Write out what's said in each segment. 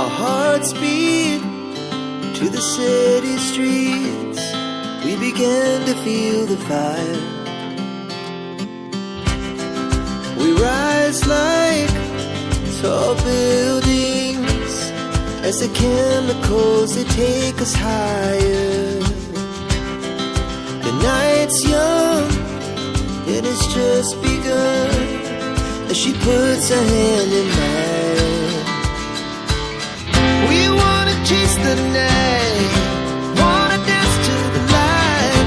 Our hearts beat to the city streets. We began to feel the fire. We rise like tall buildings as the chemicals, they take us higher. The night's young, it has just begun, as she puts her hand in mine. We wanna chase the night, wanna dance to the light,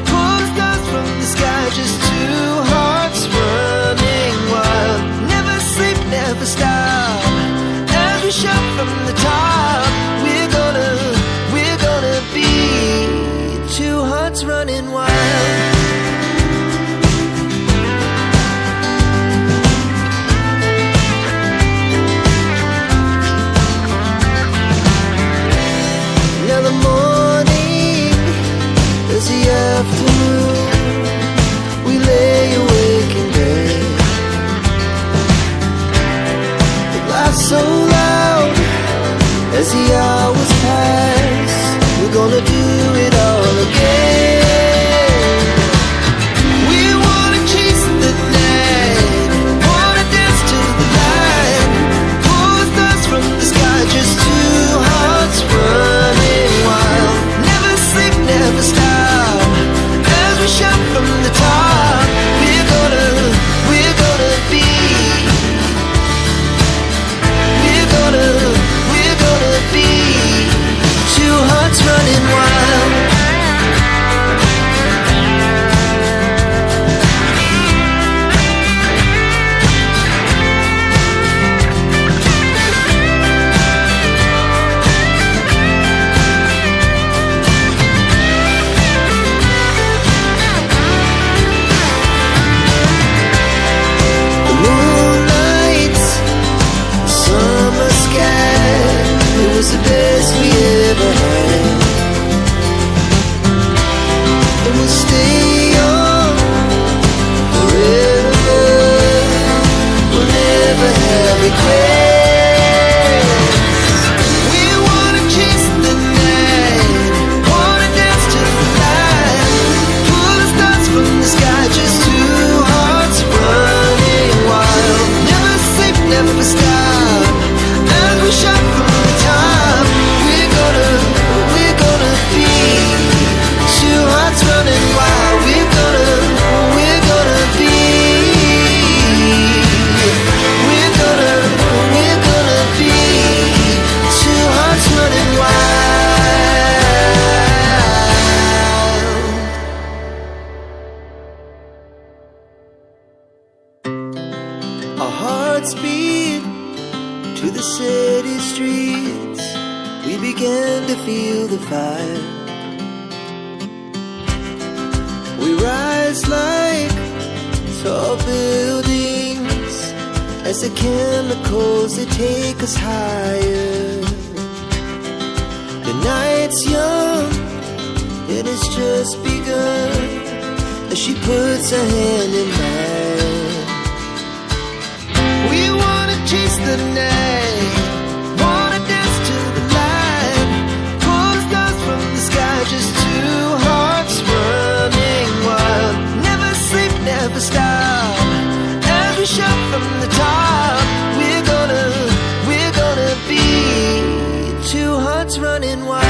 pull the stars from the sky, just two hearts running wild. Never sleep, never stop, as we shout from the top. We're gonna be two hearts running wild. Now the morning is the afternoon. We lay awake in bed. The laugh's so loud as the hours pass. We're gonna do it all again. We wanna chase the night, wanna dance to the light, pull the stars from the sky, just two hearts running wild. Never sleep, never stop, as we shout from the top. We're gonna be, we're gonna be two hearts running wild. The moonlight, the summer sky, it was the best we ever had. And we'll stay young forever. We'll never have regrets. We wanna chase the night, wanna dance to the light, pull the stars from the sky, just two hearts running wild. Never sleep, never stop, as we shout from the top. We're gonna be two hearts running wild. We're gonna be, we're gonna be two hearts running wild. Our hearts beat to the city streets. We began to feel the fire. We rise like tall buildings as the chemicals, they take us higher. The night's young, it has just begun, as she puts her hand in mine. We wanna chase the night, wanna dance to the light, pull the stars from the sky, just two hearts running wild. Never sleep, never stop, as we shout from the top. We're gonna be two hearts running wild.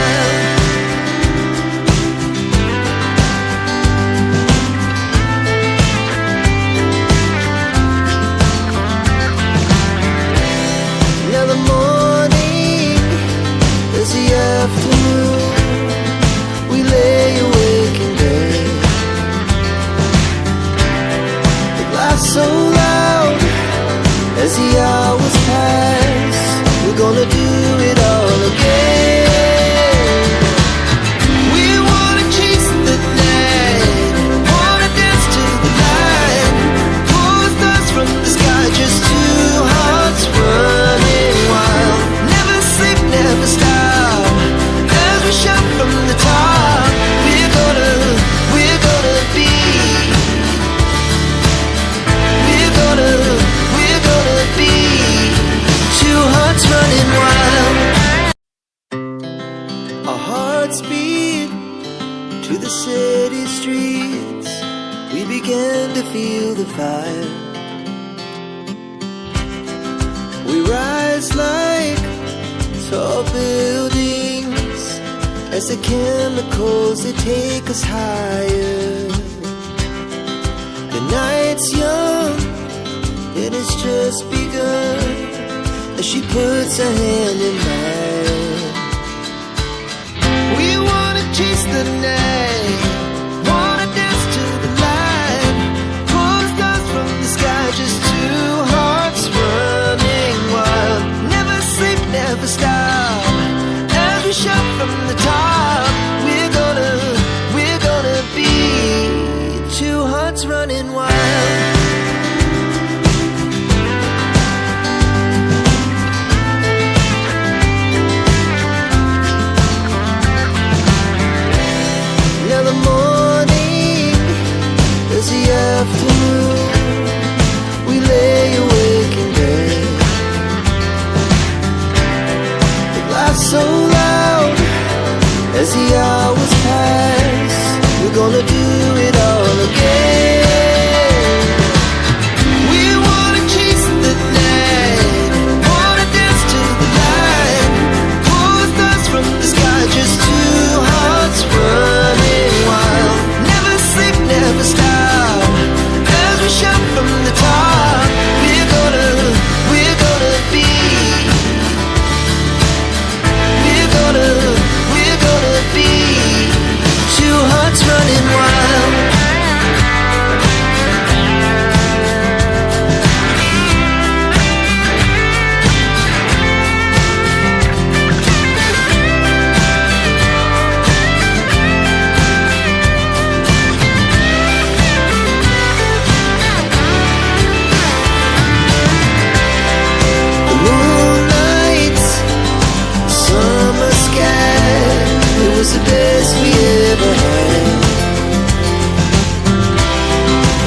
the city streets, we began to feel the fire. We rise like tall buildings as the chemicals, they take us higher. The night's young, it has just begun, as she puts her hand in mine. We wanna chase the night, wanna dance to the light, pull the stars from the sky, just two hearts running wild. Never sleep, never stop, as we shout from the top. We're gonna be two hearts running wild. Now the morning is the afternoon, we lay awake in bed. The laugh's so loud as the hours pass, we're gonna do it all again. We wanna chase the night, wanna dance to the light, pull the stars from the sky, just two hearts running wild. Never sleep, never stop, as we shout from the top. We're gonna be, we're gonna be two hearts running wild. The moonlight, summer sky, it was the best we ever had.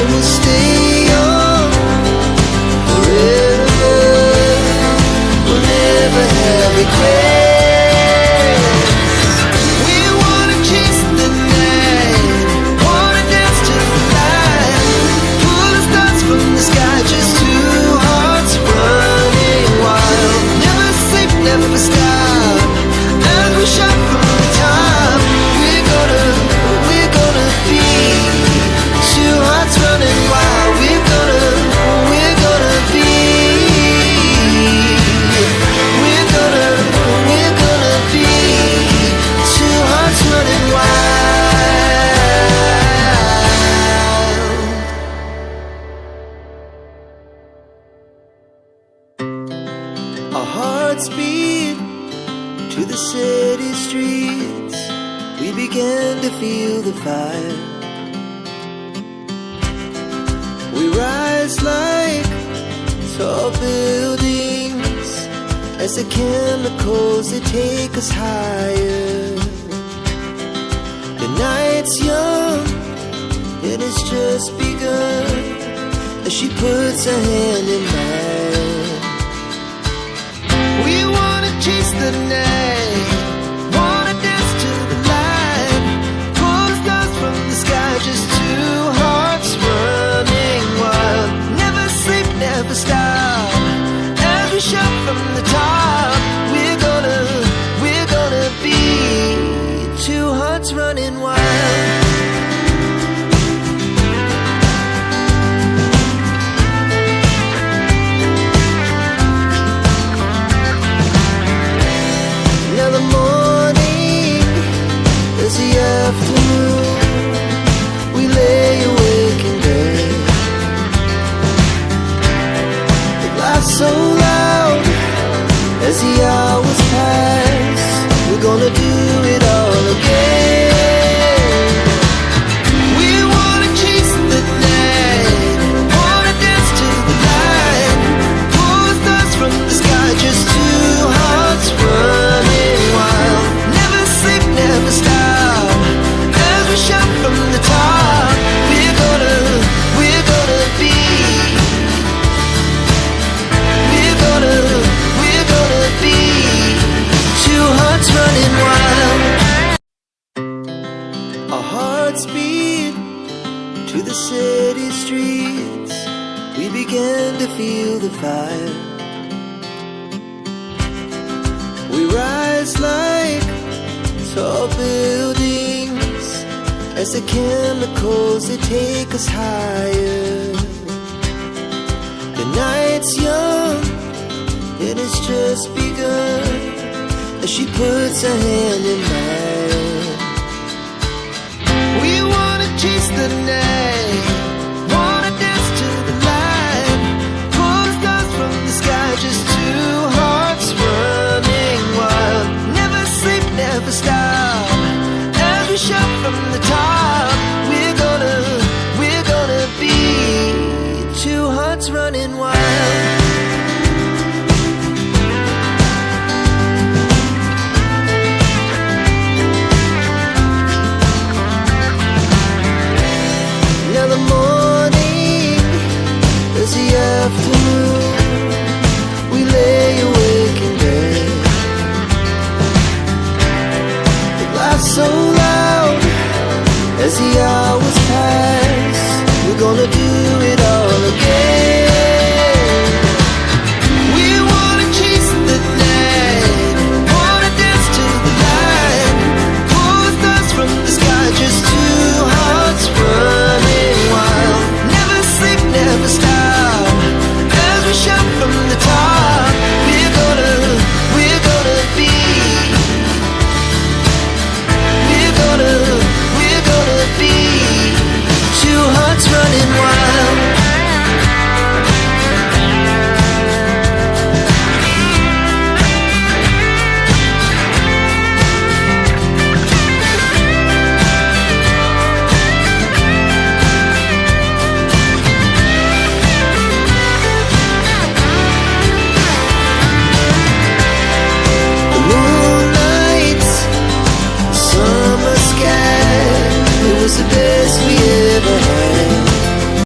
And we'll stay young forever, we'll never have regrets. We wanna chase the night, wanna dance to the light, pull the stars from the sky, just two hearts running wild. Never sleep, never stop, as we shout from the top. We're gonna be two hearts running wild. We're gonna be, we're gonna be two hearts running wild. Our hearts beat to the city streets, we began to feel the fire. We rise like tall buildings as the chemicals, they take us higher. The night's young, it has just begun, as she puts her hand in mine. We wanna chase the night, wanna dance to the light, pull the stars from the sky, just two hearts running wild. Never sleep, never stop, as we shout from the top. We're gonna be two hearts running wild. began to feel the fire. We rise like tall buildings as the chemicals, they take us higher. The night's young, it has just begun, as she puts her hand in mine. We wanna chase the night